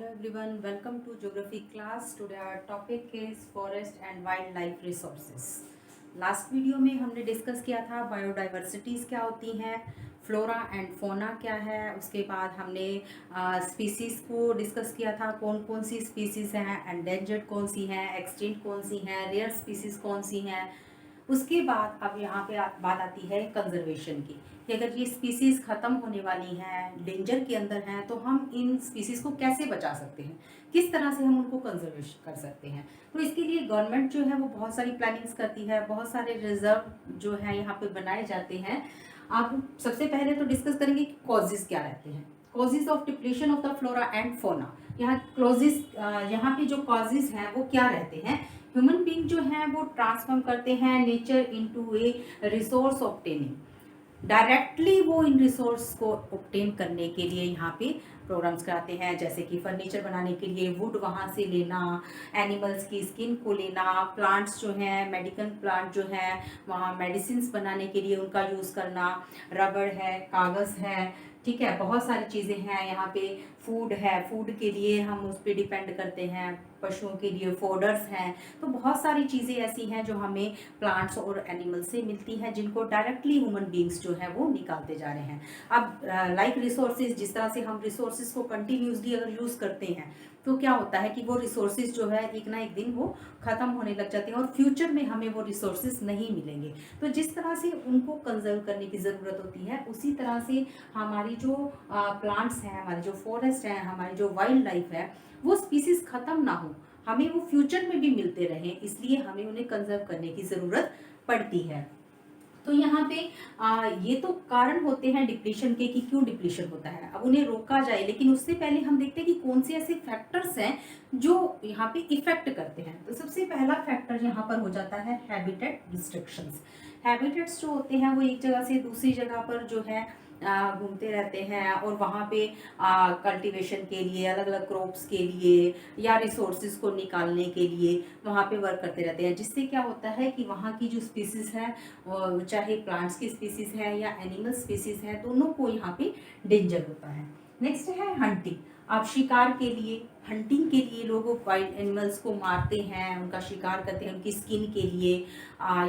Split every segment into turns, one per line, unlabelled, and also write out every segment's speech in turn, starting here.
Hello everyone, welcome to geography class. Today our topic is forest and wildlife resources. Last video में हमने discuss किया था biodiversities क्या होती हैं, फ्लोरा एंड फोना क्या है। उसके बाद हमने स्पीसीज़ को डिस्कस किया था, कौन कौन सी स्पीसीज़ हैं, एंडेंजर्ड कौन सी हैं, एक्सटिंक्ट कौन सी हैं, रेयर स्पीसीज़ कौन सी हैं। उसके बाद अब यहाँ पे बात आती है कंजर्वेशन की, कि अगर ये स्पीसीज़ ख़त्म होने वाली हैं, डेंजर के अंदर हैं, तो हम इन स्पीसीज़ को कैसे बचा सकते हैं, किस तरह से हम उनको कंजर्वेशन कर सकते हैं। तो इसके लिए गवर्नमेंट जो है वो बहुत सारी प्लानिंग्स करती है, बहुत सारे रिजर्व जो है यहाँ पे बनाए जाते हैं। आप सबसे पहले तो डिस्कस करेंगे कि कॉजेज़ क्या रहते हैं, causes of depletion of the flora and fauna. यहाँ पे जो कॉजेज़ हैं वो क्या रहते हैं। ह्यूमन बीइंग जो है वो ट्रांसफॉर्म करते हैं नेचर इनटू ए रिसोर्स ऑब्टेनिंग। डायरेक्टली वो इन रिसोर्स को ऑब्टेन करने के लिए यहाँ पे प्रोग्राम्स कराते हैं, जैसे कि फर्नीचर बनाने के लिए वुड वहाँ से लेना, एनिमल्स की स्किन को लेना, प्लांट्स जो हैं मेडिकल प्लांट जो हैं वहाँ मेडिसिन बनाने के लिए उनका यूज़ करना, रबड़ है, कागज़ है, ठीक है, बहुत सारी चीज़ें हैं। यहाँ पे फूड है, फूड के लिए हम उस पर डिपेंड करते हैं, पशुओं के लिए फोडर्स हैं। तो बहुत सारी चीज़ें ऐसी हैं जो हमें प्लांट्स और एनिमल्स से मिलती हैं, जिनको डायरेक्टली ह्यूमन बींग्स जो है वो निकालते जा रहे हैं। अब लाइक रिसोर्सेज, जिस तरह से हम रिसोर्सेज को कंटिन्यूसली अगर यूज़ करते हैं तो क्या होता है कि वो रिसोर्सेज जो है एक ना एक दिन वो ख़त्म होने लग जाते हैं और फ्यूचर में हमें वो रिसोर्सेज नहीं मिलेंगे। तो जिस तरह से उनको कंजर्व करने की ज़रूरत होती है, उसी तरह से हमारी जो प्लांट्स हैं, हमारे जो फॉरेस्ट हैं, हमारी जो वाइल्ड लाइफ है, वो स्पीसीज ख़त्म ना हो, हमें वो फ्यूचर में भी मिलते रहें, इसलिए हमें उन्हें कंजर्व करने की ज़रूरत पड़ती है। तो यहाँ पे ये तो कारण होते हैं डिप्लीशन के कि क्यों डिप्लीशन होता है, अब उन्हें रोका जाए। लेकिन उससे पहले हम देखते हैं कि कौन से ऐसे फैक्टर्स हैं जो यहाँ पे इफेक्ट करते हैं। तो सबसे पहला फैक्टर यहाँ पर हो जाता है हैबिटेट रिस्ट्रिक्शंस। हैबिटेट्स जो होते हैं वो एक जगह से दूसरी जगह पर जो है घूमते रहते हैं और वहाँ पे कल्टीवेशन के लिए, अलग अलग क्रॉप्स के लिए या रिसोर्सेज को निकालने के लिए वहाँ पे वर्क करते रहते हैं, जिससे क्या होता है कि वहाँ की जो स्पीसीज है, चाहे प्लांट्स की स्पीसीज है या एनिमल स्पीसीज है, दोनों को यहाँ पे डेंजर होता है। नेक्स्ट है हंटिंग। आप शिकार के लिए, हंटिंग के लिए लोग वाइल्ड एनिमल्स को मारते हैं, उनका शिकार करते हैं उनकी स्किन के लिए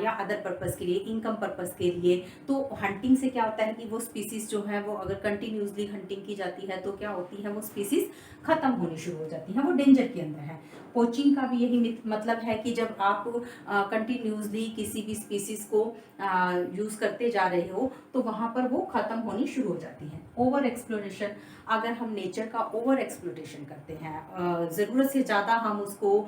या अदर पर्पस के लिए, इनकम पर्पस के लिए। तो हंटिंग से क्या होता है कि वो स्पीसीज जो है वो अगर कंटिन्यूसली हंटिंग की जाती है तो क्या होती है, वो स्पीसीज खत्म होनी शुरू हो जाती है, वो डेंजर के अंदर है। पोचिंग का भी यही मतलब है कि जब आप कंटिन्यूसली किसी भी स्पीसीज को यूज़ करते जा रहे हो तो वहाँ पर वो ख़त्म होनी शुरू हो जाती है। ओवर एक्सप्लोरेशन, अगर हम नेचर का ओवर एक्सप्लोटेशन करते हैं, ज़रूरत से ज़्यादा हम उसको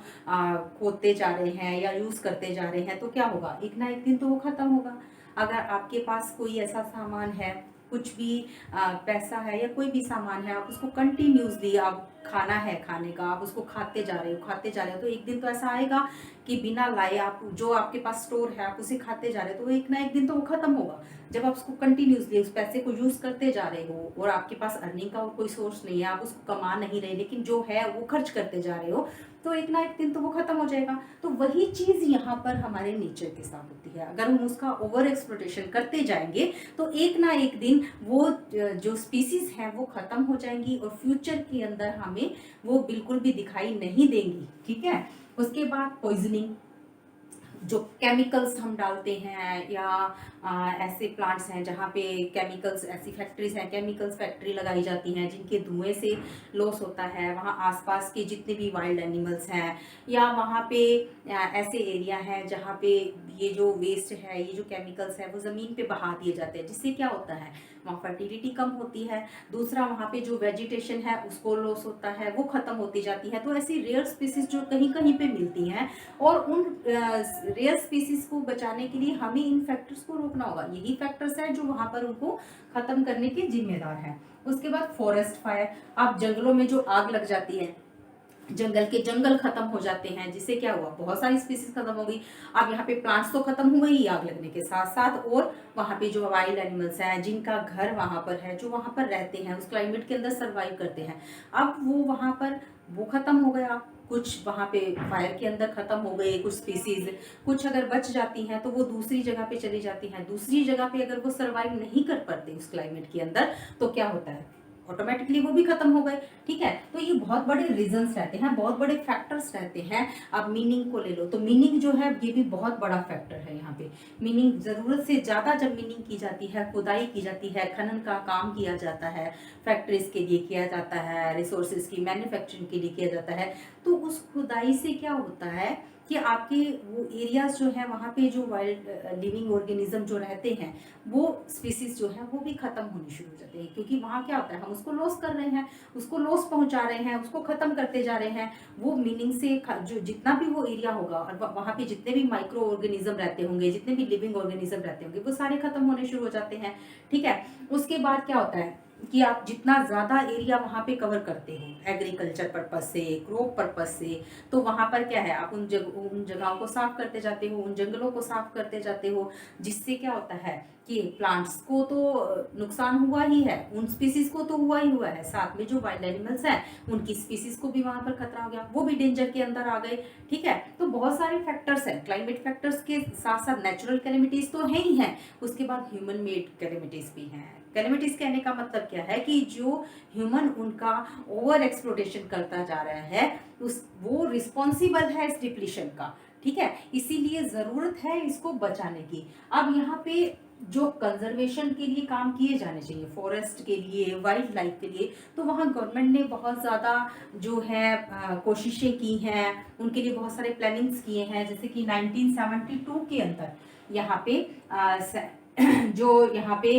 खोदते जा रहे हैं या यूज़ करते जा रहे हैं, तो क्या होगा, एक ना एक दिन तो वो ख़त्म होगा। अगर आपके पास कोई ऐसा सामान है, कुछ भी पैसा है या कोई भी सामान है, आप उसको कंटिन्यूसली, आप खाना है, खाने का आप उसको खाते जा रहे हो, खाते जा रहे हो, तो एक दिन तो ऐसा आएगा कि बिना लाए आप जो आपके पास स्टोर है आप उसे खाते जा रहे हो, तो एक ना एक दिन तो वो खत्म होगा। जब आप उसको कंटिन्यूसली उस पैसे को यूज़ करते जा रहे हो और आपके पास अर्निंग का और कोई सोर्स नहीं है, आप उसको कमा नहीं रहे, लेकिन जो है वो खर्च करते जा रहे हो, तो एक ना एक दिन तो वो खत्म हो जाएगा। तो वही चीज़ यहाँ पर हमारे नेचर के साथ होती है, अगर हम उसका ओवर एक्सप्लोटेशन करते जाएंगे तो एक ना एक दिन वो जो स्पीसीज हैं वो खत्म हो जाएंगी और फ्यूचर के अंदर हमें वो बिल्कुल भी दिखाई नहीं देंगी, ठीक है। उसके बाद पॉइजनिंग, जो केमिकल्स हम डालते हैं या ऐसे प्लांट्स हैं जहाँ पे केमिकल्स, ऐसी फैक्ट्रीज हैं, केमिकल्स फैक्ट्री लगाई जाती हैं जिनके धुएं से लॉस होता है, वहाँ आसपास के जितने भी वाइल्ड एनिमल्स हैं, या वहाँ पे ऐसे एरिया हैं जहाँ पे ये जो वेस्ट है, ये जो केमिकल्स है वो ज़मीन पे बहा दिए जाते हैं, जिससे क्या होता है, वहाँ फर्टिलिटी कम होती है। दूसरा, वहाँ पे जो वेजिटेशन है उसको लॉस होता है, वो ख़त्म होती जाती है। तो ऐसी रेयर स्पीसीज जो कहीं कहीं पे मिलती हैं, और उन रेयर स्पीसीज को बचाने के लिए हमें इन फैक्टर्स को रोकना होगा। यही फैक्टर्स हैं जो वहाँ पर उनको ख़त्म करने के जिम्मेदार हैं। उसके बाद फॉरेस्ट फायर, अब जंगलों में जो आग लग जाती है, जंगल खत्म हो जाते हैं, जिससे क्या हुआ, बहुत सारी स्पीसीज खत्म हो गई। अब यहाँ पे प्लांट्स तो खत्म हुए ही आग लगने के साथ साथ, और वहाँ पे जो वाइल्ड एनिमल्स हैं जिनका घर वहाँ पर है, जो वहाँ पर रहते हैं, उस क्लाइमेट के अंदर सर्वाइव करते हैं, अब वो वहाँ पर वो खत्म हो गया। कुछ वहाँ पे फायर के अंदर खत्म हो गए कुछ स्पीसीज, कुछ अगर बच जाती हैं तो वो दूसरी जगह पे चली जाती हैं। दूसरी जगह पे अगर वो सर्वाइव नहीं कर पाते उस क्लाइमेट के अंदर, तो क्या होता है, ऑटोमेटिकली वो भी खत्म हो गए। ठीक है, तो ये बहुत बड़े रीजंस रहते हैं, बहुत बड़े फैक्टर्स रहते हैं। अब मीनिंग को ले लो तो मीनिंग जो है ये भी बहुत बड़ा फैक्टर है यहाँ पे। मीनिंग जरूरत से ज्यादा जब मीनिंग की जाती है, खुदाई की जाती है, खनन का काम किया जाता है, फैक्ट्रीज के लिए किया जाता है, रिसोर्सेज की मैन्युफैक्चरिंग के लिए किया जाता है, तो उस खुदाई से क्या होता है कि आपके वो एरियाज जो है वहाँ पे जो वाइल्ड लिविंग ऑर्गेनिज्म जो रहते हैं, वो स्पीसीज जो है वो भी खत्म होने शुरू हो जाते हैं, क्योंकि वहाँ क्या होता है, हम उसको लॉस कर रहे हैं, उसको लॉस पहुंचा रहे हैं, उसको खत्म करते जा रहे हैं। वो मीनिंग से जो जितना भी वो एरिया होगा और वहाँ पे जितने भी माइक्रो ऑर्गेनिज्म रहते होंगे, जितने भी लिविंग ऑर्गेनिज्म रहते होंगे, वो सारे खत्म होने शुरू हो जाते हैं। ठीक है, उसके बाद क्या होता है कि आप जितना ज़्यादा एरिया वहाँ पे कवर करते हो एग्रीकल्चर पर्पस से, क्रॉप पर्पस से, तो वहाँ पर क्या है, आप उन जगहों को साफ करते जाते हो, उन जंगलों को साफ करते जाते हो, जिससे क्या होता है कि प्लांट्स को तो नुकसान हुआ ही है, उन स्पीसीज को तो हुआ ही हुआ है, साथ में जो वाइल्ड एनिमल्स हैं उनकी स्पीसीज को भी वहाँ पर खतरा हो गया, वो भी डेंजर के अंदर आ गए। ठीक है, तो बहुत सारे फैक्टर्स हैं, क्लाइमेट फैक्टर्स के साथ साथ नेचुरल कैलेमिटीज तो है ही है, उसके बाद ह्यूमन मेड कैलेमिटीज भी हैं। कैलेमिटीज कहने का मतलब क्या है कि जो ह्यूमन उनका ओवर एक्सप्लोटेशन करता जा रहा है, उस वो रिस्पॉन्सिबल है इस डिप्लीशन का। ठीक है, इसीलिए जरूरत है इसको बचाने की। अब यहाँ पे जो कंजर्वेशन के लिए काम किए जाने चाहिए, फॉरेस्ट के लिए, वाइल्ड लाइफ के लिए, तो वहाँ गवर्नमेंट ने बहुत ज़्यादा जो है कोशिशें की हैं, उनके लिए बहुत सारे प्लानिंग्स किए हैं। जैसे कि 1972 के अंदर यहाँ पे जो यहाँ पे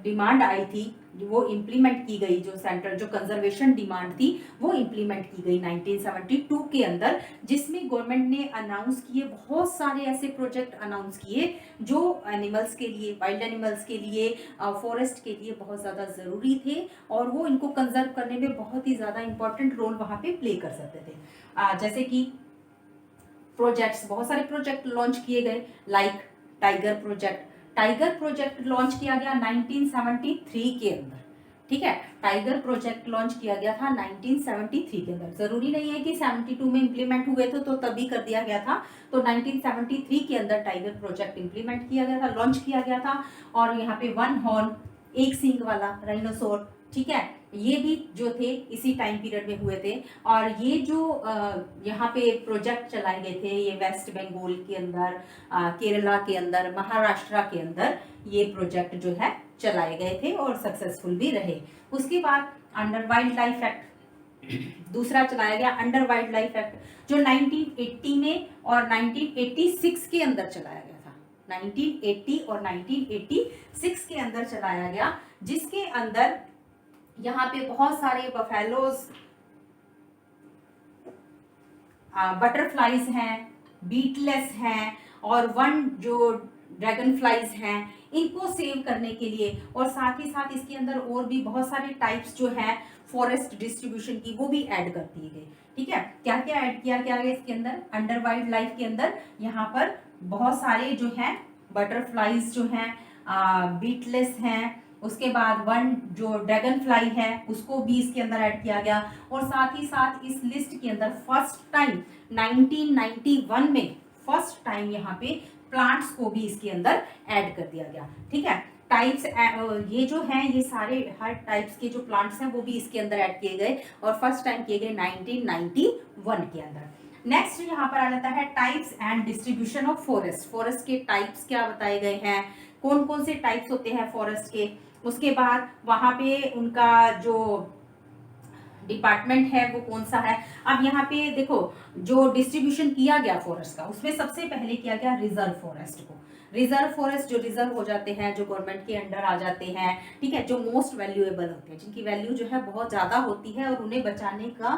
डिमांड आई थी वो इम्प्लीमेंट की गई, जो सेंट्रल जो कंजर्वेशन डिमांड थी वो इम्प्लीमेंट की गई 1972 के अंदर, जिसमें गवर्नमेंट ने अनाउंस किए, बहुत सारे ऐसे प्रोजेक्ट अनाउंस किए जो एनिमल्स के लिए, वाइल्ड एनिमल्स के लिए, फॉरेस्ट के लिए बहुत ज़्यादा ज़रूरी थे, और वो इनको कंजर्व करने में बहुत ही ज़्यादा इंपॉर्टेंट रोल वहाँ पे प्ले कर सकते थे। जैसे कि प्रोजेक्ट्स, बहुत सारे प्रोजेक्ट लॉन्च किए गए, like tiger project. Tiger project launch किया गया 1973 के अंदर। ठीक है, टाइगर प्रोजेक्ट लॉन्च किया गया था 1973 के अंदर। जरूरी नहीं है कि 72 में इंप्लीमेंट हुए थे तो तभी कर दिया गया था, तो 1973 के अंदर टाइगर प्रोजेक्ट इंप्लीमेंट किया गया था, लॉन्च किया गया था। और यहाँ पे वन हॉर्न, एक सींग वाला राइनोसोर, ठीक है, ये भी जो थे इसी टाइम पीरियड में हुए थे। और ये जो यहाँ पे प्रोजेक्ट चलाए गए थे, ये वेस्ट बंगाल के अंदर, केरला के अंदर, महाराष्ट्र के अंदर ये प्रोजेक्ट जो है चलाए गए थे और सक्सेसफुल भी रहे। उसके बाद अंडर वाइल्ड लाइफ एक्ट दूसरा चलाया गया, अंडर वाइल्ड लाइफ एक्ट, जो 1980 में और 1986 के अंदर चलाया गया था। 1980 और 1986 के अंदर चलाया गया, जिसके अंदर यहाँ पे बहुत सारे बफेलोज, बटरफ्लाइज हैं, बीटलेस हैं, और वन जो ड्रैगन फ्लाइज हैं, इनको सेव करने के लिए, और साथ ही साथ इसके अंदर और भी बहुत सारे टाइप्स जो है फॉरेस्ट डिस्ट्रीब्यूशन की, वो भी ऐड कर दिए गए। ठीक है, क्या क्या ऐड किया गया है इसके अंदर, अंडर वाइल्ड लाइफ के अंदर यहाँ पर बहुत सारे जो है बटरफ्लाइज जो हैं, बीटलेस हैं, उसके बाद वन जो ड्रैगन फ्लाई है उसको भी इसके अंदर ऐड किया गया, और साथ ही साथ इस लिस्ट के अंदर फर्स्ट टाइम 1991 में फर्स्ट टाइम यहाँ पे प्लांट्स को भी इसके अंदर ऐड कर दिया गया। ठीक है, टाइप्स ये जो हैं, ये सारे हर टाइप्स के जो प्लांट्स हैं वो भी इसके अंदर ऐड किए गए, और फर्स्ट टाइम किए गए 1991 के अंदर। नेक्स्ट यहाँ पर आ जाता है types and distribution of forest. Forest के टाइप्स क्या बताए गए हैं, कौन कौन से टाइप्स होते हैं फॉरेस्ट के। उसके बाद वहां पे उनका जो डिपार्टमेंट है वो कौन सा है। अब यहाँ पे देखो, जो डिस्ट्रीब्यूशन किया गया फॉरेस्ट का, उसमें सबसे पहले किया गया रिजर्व फॉरेस्ट को। रिजर्व फॉरेस्ट जो रिजर्व हो जाते हैं, जो गवर्नमेंट के अंडर आ जाते हैं, ठीक है, जो मोस्ट वैल्यूएबल होते हैं, जिनकी वैल्यू जो है बहुत ज्यादा होती है, और उन्हें बचाने का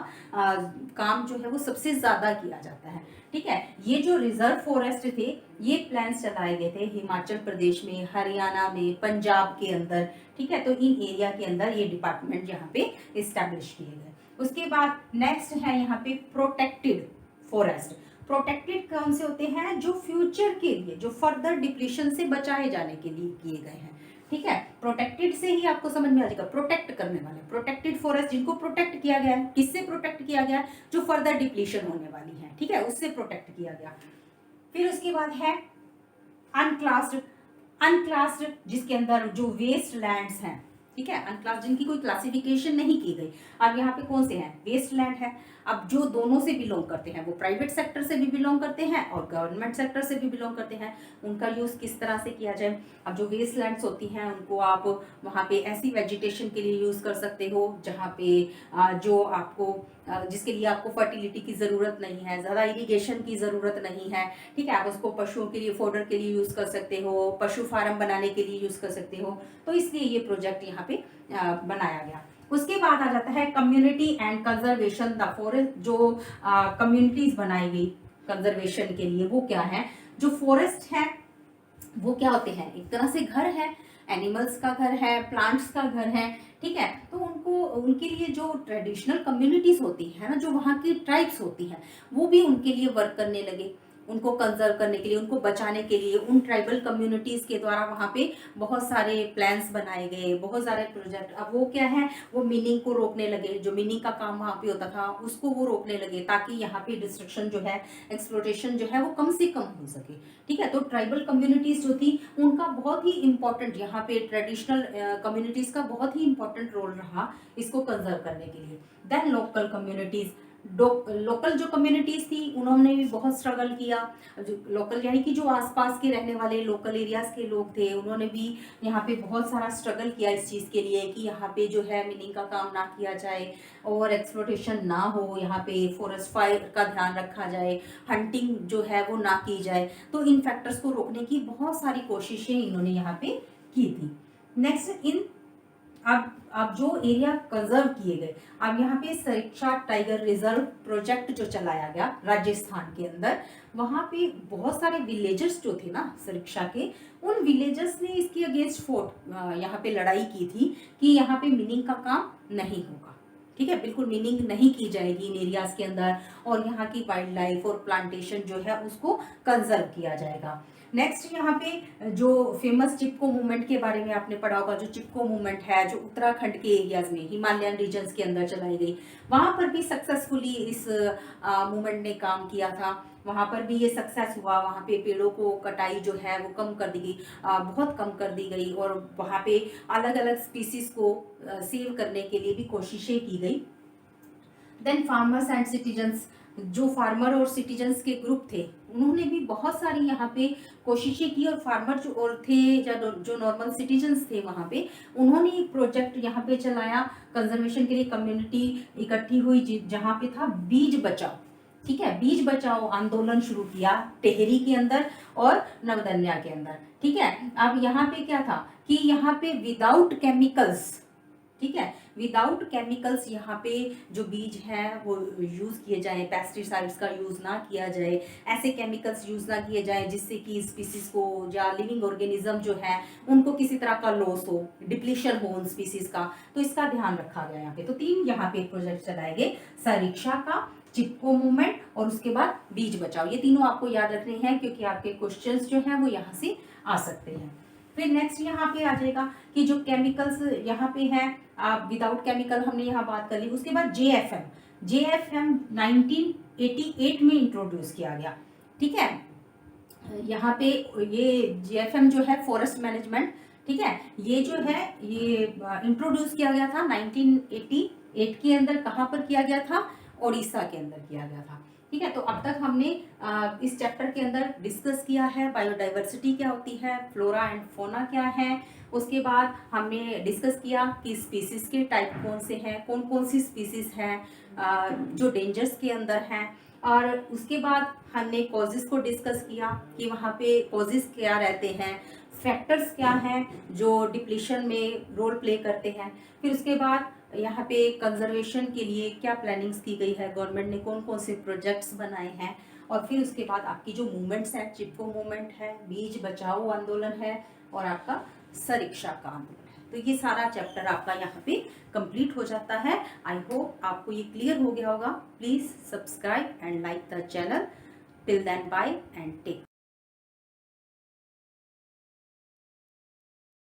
काम जो है वो सबसे ज्यादा किया जाता है। ठीक है, ये जो रिजर्व फॉरेस्ट थे, ये प्लान्स चलाए गए थे हिमाचल प्रदेश में, हरियाणा में, पंजाब के अंदर। ठीक है, तो इन एरिया के अंदर ये डिपार्टमेंट यहाँ पे इस्टेब्लिश किए गए। उसके बाद नेक्स्ट है यहाँ पे प्रोटेक्टेड फॉरेस्ट। प्रोटेक्टेड कौन से होते हैं, जो फ्यूचर के लिए, जो फर्दर डिप्लीशन से बचाए जाने के लिए किए गए हैं। ठीक है, प्रोटेक्टेड से ही आपको समझ में आ जाएगा, प्रोटेक्ट करने वाले प्रोटेक्टेड फॉरेस्ट, जिनको प्रोटेक्ट किया गया है। किससे प्रोटेक्ट किया गया, जो फर्दर डिप्लीशन होने वाली है, ठीक है, उससे प्रोटेक्ट किया गया। फिर उसके बाद है अनक्लास्ड। अनक्लास्ड जिसके अंदर जो वेस्ट लैंड्स हैं, ठीक है, अनक्लास जिनकी कोई क्लासिफिकेशन नहीं की गई। अब यहाँ पे कौन से हैं, वेस्ट लैंड है। अब जो दोनों से बिलोंग करते हैं, वो प्राइवेट सेक्टर से भी बिलोंग करते हैं और गवर्नमेंट सेक्टर से भी बिलोंग करते हैं, उनका यूज किस तरह से किया जाए। अब जो वेस्ट लैंड्स होती हैं उनको आप वहाँ पे ऐसी वेजिटेशन के लिए यूज कर सकते हो जहाँ पे जो आपको जिसके लिए आपको फर्टिलिटी की ज़रूरत नहीं है, ज़्यादा इरिगेशन की ज़रूरत नहीं है। ठीक है, आप उसको पशुओं के लिए फोडर के लिए यूज़ कर सकते हो, पशु फार्म बनाने के लिए यूज़ कर सकते हो। तो इसलिए ये प्रोजेक्ट यहाँ पे बनाया गया। उसके बाद आ जाता है community and conservation the forest. जो कम्युनिटीज बनाई गई कंजर्वेशन के लिए वो क्या है, जो फॉरेस्ट है वो क्या होते हैं, एक तरह से घर है, एनिमल्स का घर है, प्लांट्स का घर है। ठीक है, तो उनको उनके लिए जो ट्रेडिशनल कम्युनिटीज होती है ना, जो वहाँ की ट्राइब्स होती हैं, वो भी उनके लिए वर्क करने लगे, उनको कंजर्व करने के लिए, उनको बचाने के लिए। उन ट्राइबल कम्युनिटीज के द्वारा वहाँ पे बहुत सारे प्लान्स बनाए गए, बहुत सारे प्रोजेक्ट। अब वो क्या है, वो मीनिंग को रोकने लगे, जो मीनिंग का काम वहाँ पे होता था उसको वो रोकने लगे, ताकि यहाँ पे डिस्ट्रक्शन जो है, एक्सप्लोटेशन जो है वो कम से कम हो सके। ठीक है, तो ट्राइबल कम्युनिटीज जो थी उनका बहुत ही इंपॉर्टेंट, यहाँ पे ट्रेडिशनल कम्युनिटीज का बहुत ही इंपॉर्टेंट रोल रहा इसको कंजर्व करने के लिए। देन लोकल कम्युनिटीज, लोकल जो कम्युनिटीज थी उन्होंने भी बहुत स्ट्रगल किया। जो लोकल यानी कि जो आसपास के रहने वाले लोकल एरियाज के लोग थे, उन्होंने भी यहाँ पे बहुत सारा स्ट्रगल किया इस चीज़ के लिए कि यहाँ पे जो है मीनिंग का काम ना किया जाए, ओवर एक्सप्लोटेशन ना हो, यहाँ पे फॉरेस्ट फायर का ध्यान रखा जाए, हंटिंग जो है वो ना की जाए। तो इन फैक्टर्स को रोकने की बहुत सारी कोशिशें इन्होंने यहाँ पे की थी। नेक्स्ट इन अब जो एरिया कंजर्व किए गए, अब यहाँ पे सरिस्का टाइगर रिजर्व प्रोजेक्ट जो चलाया गया राजस्थान के अंदर, वहाँ पे बहुत सारे विलेजर्स जो थे ना सरिस्का के, उन विलेजर्स ने इसके अगेंस्ट यहाँ पे लड़ाई की थी कि यहाँ पे मीनिंग का काम नहीं होगा। ठीक है, बिल्कुल मीनिंग नहीं की जाएगी इन एरियाज के अंदर, और यहाँ की वाइल्ड लाइफ और प्लांटेशन जो है उसको कंजर्व किया जाएगा। नेक्स्ट यहाँ पे जो फेमस चिपको मूवमेंट के बारे में आपने पढ़ा होगा, जो चिपको मूवमेंट है जो उत्तराखंड के एरियाज में हिमालयन रीजन्स के अंदर चलाई गई, वहां पर भी सक्सेसफुली इस मूवमेंट ने काम किया था। वहां पर भी ये सक्सेस हुआ, वहां पे पेड़ों को कटाई जो है वो कम कर दी गई, बहुत कम कर दी गई, और वहां पे अलग अलग स्पीसीज को सेव करने के लिए भी कोशिशें की गई। देन फार्मर्स एंड सिटीजन्स, जो फार्मर और सिटीजन्स के ग्रुप थे उन्होंने भी बहुत सारी यहाँ पे कोशिशें की, और फार्मर जो और थे या जो नॉर्मल सिटीजन्स थे वहाँ पे, उन्होंने एक प्रोजेक्ट यहाँ पे चलाया कंजर्वेशन के लिए। कम्युनिटी इकट्ठी हुई जहाँ पे था बीज बचाओ। ठीक है, बीज बचाओ आंदोलन शुरू किया टेहरी के अंदर और नवदन्या के अंदर। ठीक है, अब यहाँ पे क्या था कि यहाँ पे विदाउट केमिकल्स, ठीक है, विदाउट केमिकल्स यहाँ पे जो बीज है वो यूज किए जाए, पेस्टिसाइड्स का यूज ना किया जाए, ऐसे केमिकल्स यूज ना किए जाए जिससे कि स्पीसीज को या लिविंग ऑर्गेनिज्म जो है उनको किसी तरह का लॉस हो, डिप्लीशन हो उन स्पीसीज का। तो इसका ध्यान रखा गया यहाँ पे। तो तीन यहाँ पे प्रोजेक्ट चलाए गए, सरिस्का का, चिपको मूवमेंट और उसके बाद बीज बचाओ। ये तीनों आपको याद रखने हैं क्योंकि आपके क्वेश्चंस जो हैं वो यहाँ से आ सकते हैं। फिर नेक्स्ट यहाँ पे आ जाएगा कि जो केमिकल्स यहाँ पे है, विदाउट केमिकल हमने यहाँ बात कर ली। उसके बाद जेएफएम 1988 में इंट्रोड्यूस किया गया। ठीक है, यहाँ पे ये जेएफएम जो है फॉरेस्ट मैनेजमेंट, ठीक है, ये जो है ये इंट्रोड्यूस किया गया था 1988 के अंदर। कहाँ पर किया गया था, ओडिशा के अंदर किया गया था। ठीक है, तो अब तक हमने इस चैप्टर के अंदर डिस्कस किया है बायोडाइवर्सिटी क्या होती है, फ्लोरा एंड फोना क्या है। उसके बाद हमने डिस्कस किया कि स्पीसीज के टाइप कौन से हैं, कौन कौन सी स्पीसीज हैं जो डेंजर्स के अंदर हैं। और उसके बाद हमने कॉजेस को डिस्कस किया कि वहाँ पे कॉजेस क्या रहते हैं, फैक्टर्स क्या हैं जो डिप्लीशन में रोल प्ले करते हैं। फिर उसके बाद यहाँ पे कंजर्वेशन के लिए क्या प्लानिंग्स की गई है, गवर्नमेंट ने कौन कौन से प्रोजेक्ट्स बनाए हैं। और फिर उसके बाद आपकी जो मूवमेंट्स हैं, चिपको मूवमेंट है, बीज बचाओ आंदोलन है और आपका सरिस्का का आंदोलन है। तो ये सारा चैप्टर आपका यहाँ पे कंप्लीट हो जाता है। आई होप आपको ये क्लियर हो गया होगा। Please subscribe and like the channel. Till then bye and take